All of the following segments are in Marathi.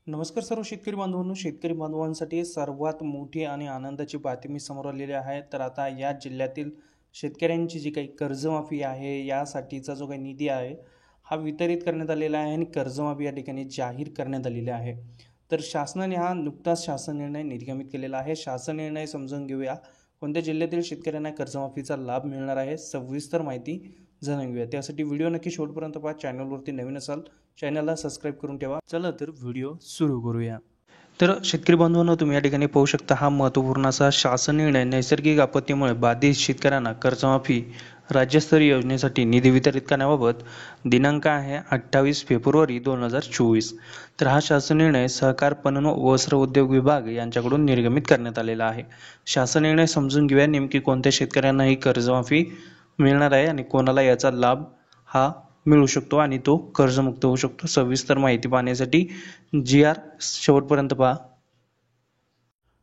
नमस्कार सर्व शेतकरी बांधवांनो, शेतकरी बांधवांसाठी सर्वात मोठी आणि आनंदाची बातमी समोर आलेली आहे। तर आता या जिल्ह्यातील शेतकऱ्यांची जी काही कर्जमाफी आहे यासाठीचा जो काही निधी आहे हा वितरित करण्यात आलेला आहे आणि कर्जमाफी या ठिकाणी जाहीर करण्यात आलेली आहे। तर शासनाने हा नुकताच शासन निर्णय निर्गमित केलेला आहे। शासन निर्णय समजून घेऊया, कोणत्या जिल्ह्यातील शेतकऱ्यांना कर्जमाफीचा लाभ मिळणार आहे, सविस्तर माहिती जाणून घेऊया। त्यासाठी व्हिडिओ नक्की शेवटपर्यंत पहा। चॅनलवरती नवीन असाल चॅनलला सबस्क्राइब करून ठेवा। चला तर व्हिडिओ सुरू करूया। तर शेतकरी बांधवांनो, तुम्ही या ठिकाणी पाहू शकता हा महत्त्वपूर्ण असा शासन निर्णय। नैसर्गिक आपत्तीमुळे बाधित शेतकऱ्यांना कर्जमाफी राज्यस्तरीय योजनेसाठी निधी वितरित करण्याबाबत दिनांक आहे 28 फेब्रुवारी 2024। तर हा शासन निर्णय सहकार पणन व वस्त्र उद्योग विभाग यांच्याकडून निर्गमित करण्यात आलेला आहे। शासन निर्णय समजून घेऊया नेमकी कोणत्या शेतकऱ्यांना ही कर्जमाफी मिळणार आहे आणि कोणाला याचा लाभ हा मिळू शकतो आणि तो कर्जमुक्त होऊ शकतो। सविस्तर माहिती पाहण्यासाठी GR शेवटपर्यंत पहा।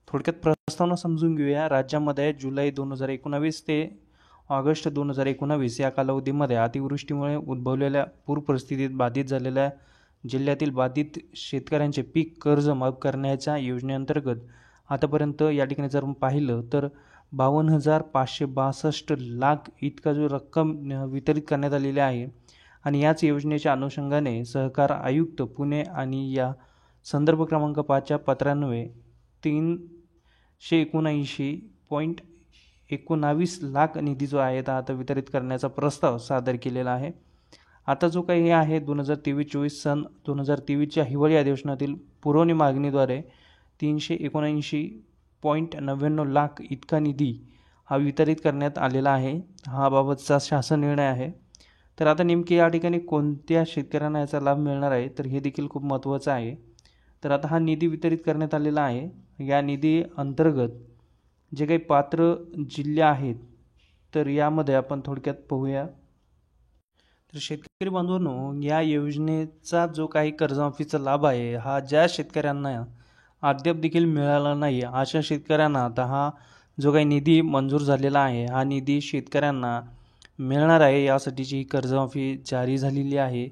थोडक्यात प्रस्तावना समजून घेऊया। राज्यामध्ये जुलै 2019 ते ऑगस्ट 2019 या कालावधीमध्ये अतिवृष्टीमुळे उद्भवलेल्या पूर परिस्थितीत बाधित झालेल्या जिल्ह्यातील बाधित शेतकऱ्यांचे पीक कर्ज माफ करण्याच्या योजनेअंतर्गत आतापर्यंत या ठिकाणी जर पाहिलं तर 52,562 लाख इतका जो रक्कम वितरित करण्यात आलेली आहे। आणि याच योजनेच्या अनुषंगाने सहकार आयुक्त पुणे आणि या संदर्भ क्रमांक 5च्या पत्रान्वये 379.19 लाख निधी जो आहे आता वितरित करण्याचा प्रस्ताव सादर केलेला आहे। आता जो काही आहे 2023-24 सन 2023च्या हिवाळी अधिवेशनातील पुरवणी मागणीद्वारे 379.99 लाख इतका निधी हा वितरित करण्यात आलेला आहे। हा बाबतचा शासन निर्णय आहे। तर आता नेमकी या ठिकाणी कोणत्या शेतकऱ्यांना याचा लाभ मिळणार आहे तर हे देखील खूप महत्त्वाचं आहे। तर आता हा निधी वितरित करण्यात आलेला आहे। या निधी अंतर्गत जे काही पात्र जिल्हे आहेत तर यामध्ये आपण थोडक्यात पाहूया। तर शेतकरी बांधवांनो, या योजनेचा जो काही कर्जमाफीचा लाभ आहे हा ज्या शेतकऱ्यांना अद्याप देखील मिळाला नाही अशा शेतकऱ्यांना आता हा जो काही निधी मंजूर झालेला आहे हा निधी शेतकऱ्यांना मिळणार आहे। यासाठीची ही कर्जमाफी जारी झालेली आहे।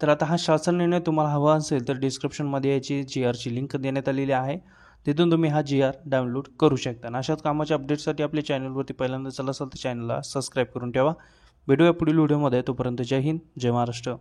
तर आता हा शासन निर्णय तुम्हाला हवा असेल तर डिस्क्रिप्शनमध्ये याची GRची लिंक देण्यात आलेली आहे, तिथून तुम्ही हा GR डाउनलोड करू शकता। अशाच कामाच्या अपडेट्ससाठी आपल्या चॅनलवरती पहिल्यांदा चला असाल तर चॅनलला सबस्क्राईब करून ठेवा। भेटूया पुढील व्हिडिओमध्ये, तोपर्यंत जय हिंद, जय महाराष्ट्र।